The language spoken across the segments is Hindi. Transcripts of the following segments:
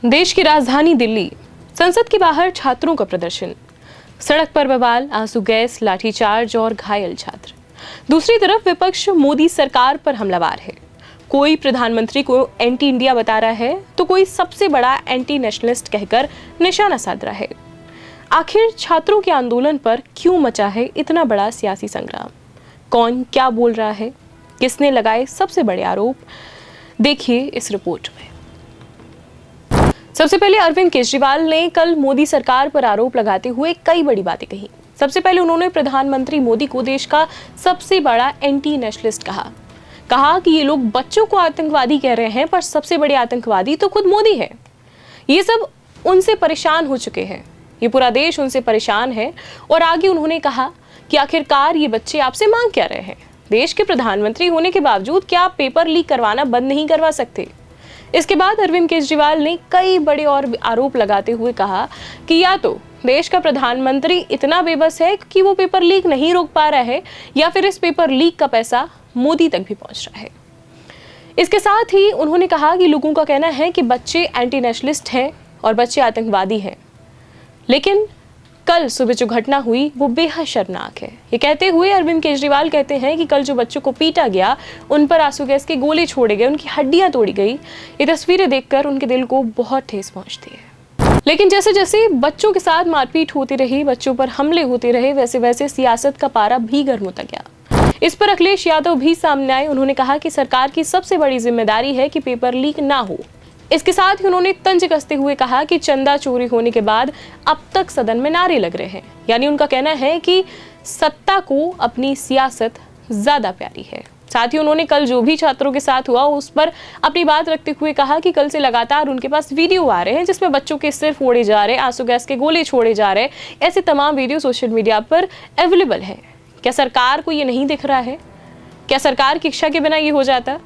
देश की राजधानी दिल्ली, संसद के बाहर छात्रों का प्रदर्शन, सड़क पर बवाल, आंसू गैस, लाठीचार्ज और घायल छात्र। दूसरी तरफ विपक्ष मोदी सरकार पर हमलावर है। कोई प्रधानमंत्री को एंटी इंडिया बता रहा है तो कोई सबसे बड़ा एंटी नेशनलिस्ट कहकर निशाना साध रहा है। आखिर छात्रों के आंदोलन पर क्यों मचा है इतना बड़ा सियासी संग्राम? कौन क्या बोल रहा है? किसने लगाए सबसे बड़े आरोप? देखिए इस रिपोर्ट में। सबसे पहले अरविंद केजरीवाल ने कल मोदी सरकार पर आरोप लगाते हुए कई बड़ी बातें कही। सबसे पहले उन्होंने प्रधानमंत्री मोदी को देश का सबसे बड़ा एंटी नेशनलिस्ट कहा कि ये लोग बच्चों को आतंकवादी कह रहे हैं, पर सबसे बड़े आतंकवादी तो खुद मोदी है। ये सब उनसे परेशान हो चुके हैं, ये पूरा देश उनसे परेशान है। और आगे उन्होंने कहा कि आखिरकार ये बच्चे आपसे मांग क्या रहे हैं? देश के प्रधानमंत्री होने के बावजूद क्या आप पेपर लीक करवाना बंद नहीं करवा सकते? इसके बाद अरविंद केजरीवाल ने कई बड़े और आरोप लगाते हुए कहा कि या तो देश का प्रधानमंत्री इतना बेबस है कि वो पेपर लीक नहीं रोक पा रहा है, या फिर इस पेपर लीक का पैसा मोदी तक भी पहुंच रहा है। इसके साथ ही उन्होंने कहा कि लोगों का कहना है कि बच्चे एंटी नेशनलिस्ट हैं और बच्चे आतंकवादी हैं, लेकिन कल सुबह जो घटना हुई वो बेहद शर्मनाक है। ये कहते हुए अरविंद केजरीवाल कहते हैं कि कल जो बच्चों को पीटा गया, उन पर आंसू गैस के गोले छोड़े गए, उनकी हड्डियां तोड़ी गई, ये तस्वीरें देखकर उनके दिल को बहुत ठेस पहुंचती है। लेकिन जैसे जैसे बच्चों के साथ मारपीट होती रही, बच्चों पर हमले होते रहे, वैसे वैसे सियासत का पारा भी गर्म होता गया। इस पर अखिलेश यादव भी सामने आए। उन्होंने कहा कि सरकार की सबसे बड़ी जिम्मेदारी है कि पेपर लीक ना हो। इसके साथ ही उन्होंने तंज कसते हुए कहा कि चंदा चोरी होने के बाद अब तक सदन में नारे लग रहे हैं। यानी उनका कहना है कि सत्ता को अपनी सियासत ज्यादा प्यारी है। साथ ही उन्होंने कल जो भी छात्रों के साथ हुआ उस पर अपनी बात रखते हुए कहा कि कल से लगातार उनके पास वीडियो आ रहे हैं जिसमें बच्चों के सिर फोड़े जा रहे, आंसू गैस के गोले छोड़े जा रहे। ऐसे तमाम वीडियो सोशल मीडिया पर अवेलेबल है। क्या सरकार को ये नहीं दिख रहा है? क्या सरकार की इच्छा के बिना ये हो जाता?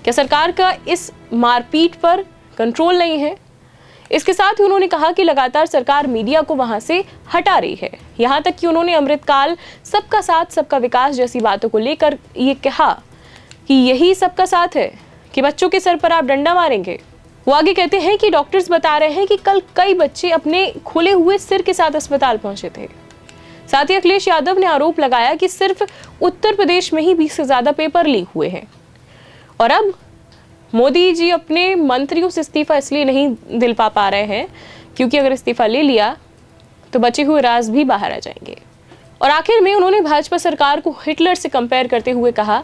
क्या सरकार का इस मारपीट पर कंट्रोल नहीं है? इसके साथ ही उन्होंने कहा कि लगातार सरकार मीडिया को वहां से हटा रही है। यहां तक कि उन्होंने अमृतकाल, सबका साथ सबका विकास जैसी बातों को लेकर ये कहा कि यही सबका साथ है कि बच्चों के सर पर आप डंडा मारेंगे। वो आगे कहते हैं कि डॉक्टर्स बता रहे हैं कि कल कई बच्चे अपने खुले हुए सिर के साथ अस्पताल पहुंचे थे। साथ ही अखिलेश यादव ने आरोप लगाया कि सिर्फ उत्तर प्रदेश में ही 20 से ज्यादा पेपर लीक हुए हैं। और अब मोदी जी अपने मंत्रियों से इस्तीफा इसलिए नहीं दिलवा पा रहे हैं क्योंकि अगर इस्तीफा ले लिया तो बचे हुए राज भी बाहर आ जाएंगे। और आखिर में उन्होंने भाजपा सरकार को हिटलर से कंपेयर करते हुए कहा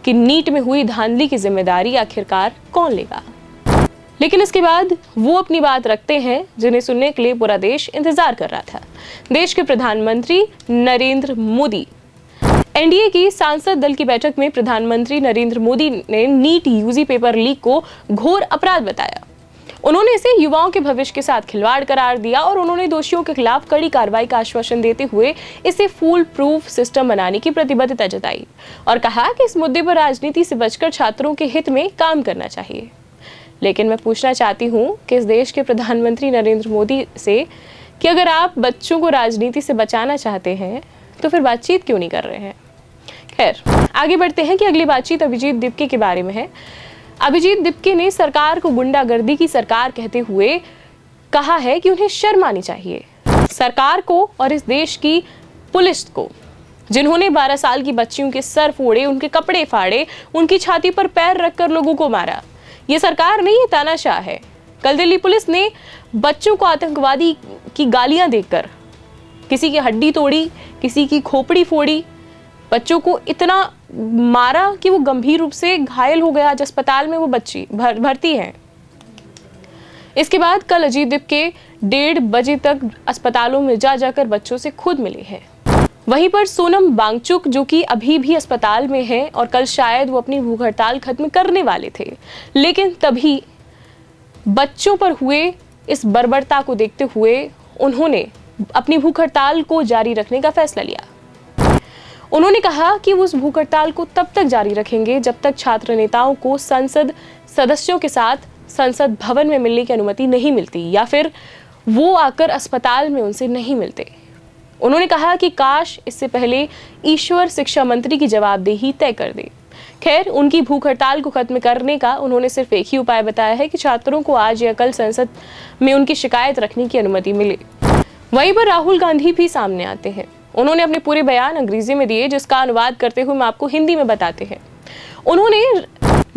कि नीट में हुई धांधली की जिम्मेदारी आखिरकार कौन लेगा? लेकिन इसके बाद वो अपनी बात रखते हैं जिन्हें सुनने के लिए पूरा देश इंतजार कर रहा था। देश के प्रधानमंत्री नरेंद्र मोदी। एनडीए की सांसद दल की बैठक में प्रधानमंत्री नरेंद्र मोदी ने नीट यूजी पेपर लीक को घोर अपराध बताया। उन्होंने इसे युवाओं के भविष्य के साथ खिलवाड़ करार दिया और उन्होंने दोषियों के खिलाफ कड़ी कार्रवाई का आश्वासन देते हुए इसे फूल प्रूफ सिस्टम बनाने की प्रतिबद्धता जताई और कहा कि इस मुद्दे पर राजनीति से बचकर छात्रों के हित में काम करना चाहिए। लेकिन मैं पूछना चाहती हूँ कि इस देश के प्रधानमंत्री नरेंद्र मोदी से कि अगर आप बच्चों को राजनीति से बचाना चाहते हैं तो फिर बातचीत क्यों नहीं कर रहे हैं? खैर, आगे बढ़ते हैं कि अगली बातचीत अभिजीत दीपके के बारे में है। अभिजीत दीपके ने सरकार को गुंडागर्दी की सरकार कहते हुए कहा है कि उन्हें शर्म आनी चाहिए सरकार को और इस देश की पुलिस को, जिन्होंने 12 साल की बच्चियों के सर फोड़े, उनके कपड़े फाड़े, उनकी छाती पर पैर रखकर लोगों को मारा। ये सरकार नहीं, ये तानाशाह है। कल दिल्ली पुलिस ने बच्चों को आतंकवादी की गालियां देकर किसी की हड्डी तोड़ी, किसी की खोपड़ी फोड़ी, बच्चों को इतना मारा कि वो गंभीर रूप से घायल हो गया। आज अस्पताल में वो बच्ची भर्ती है। इसके बाद कल अजीत दीपके 1:30 बजे तक अस्पतालों में जाकर बच्चों से खुद मिले हैं। वहीं पर सोनम वांगचुक जो कि अभी भी अस्पताल में है और कल शायद वो अपनी भूख हड़ताल खत्म करने वाले थे, लेकिन तभी बच्चों पर हुए इस बर्बरता को देखते हुए उन्होंने अपनी भूख हड़ताल को जारी रखने का फैसला लिया। उन्होंने कहा कि वो उस भूख हड़ताल को तब तक जारी रखेंगे जब तक छात्र नेताओं को संसद सदस्यों के साथ संसद भवन में मिलने की अनुमति नहीं मिलती या फिर वो आकर अस्पताल में उनसे नहीं मिलते। उन्होंने कहा कि काश इससे पहले ईश्वर शिक्षा मंत्री की जवाबदेही तय कर दे, खैर, उनकी भूख हड़ताल को खत्म करने का उन्होंने सिर्फ एक ही उपाय बताया है कि छात्रों को आज या कल संसद में उनकी शिकायत रखने की अनुमति मिले। वहीं पर राहुल गांधी भी सामने आते हैं। उन्होंने अपने पूरे बयान अंग्रेजी में दिए, जिसका अनुवाद करते हुए मैं आपको हिंदी में बताते हैं। उन्होंने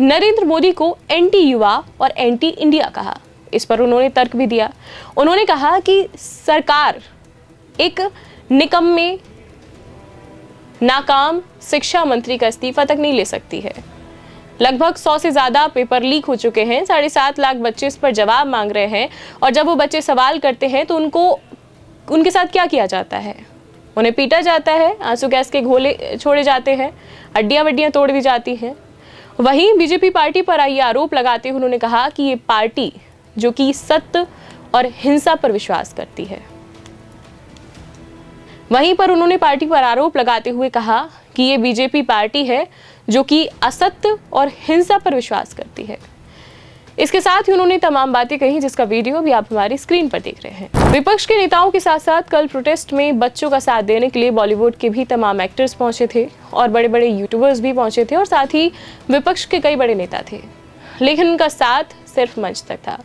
नरेंद्र मोदी को एंटी युवा और एंटी इंडिया कहा। इस पर उन्होंने तर्क भी दिया। उन्होंने कहा कि सरकार एक निकम्मे, नाकाम शिक्षा मंत्री का इस्तीफा तक नहीं ले सकती है। लगभग 100 से ज्यादा पेपर लीक हो चुके हैं। 7.5 लाख बच्चे इस पर जवाब मांग रहे हैं, और जब वो बच्चे सवाल करते हैं तो उनके साथ क्या किया जाता है? उन्हें पीटा जाता है, आंसू गैस के घोले छोड़े जाते हैं, हड्डियां तोड़ दी जाती हैं। वहीं बीजेपी पार्टी पर ये आरोप लगाते हुए उन्होंने कहा कि ये पार्टी जो कि सत्य और हिंसा पर विश्वास करती है। वहीं पर उन्होंने पार्टी पर आरोप लगाते हुए कहा कि ये बीजेपी पार्टी है जो कि असत्य और हिंसा पर विश्वास करती है। इसके साथ ही उन्होंने तमाम बातें कही, जिसका वीडियो भी आप हमारी स्क्रीन पर देख रहे हैं। विपक्ष के नेताओं के साथ साथ कल प्रोटेस्ट में बच्चों का साथ देने के लिए बॉलीवुड के भी तमाम एक्टर्स पहुंचे थे और बड़े बड़े यूट्यूबर्स भी पहुंचे थे, और साथ ही विपक्ष के कई बड़े नेता थे। लेकिन उनका साथ सिर्फ मंच तक था,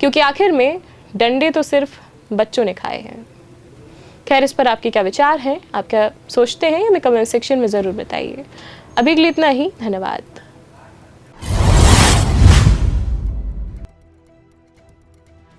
क्योंकि आखिर में डंडे तो सिर्फ बच्चों ने खाए हैं। खैर, इस पर आपके क्या विचार हैं, आप क्या सोचते हैं, हमें कमेंट सेक्शन में ज़रूर बताइए। अभी के लिए इतना ही, धन्यवाद।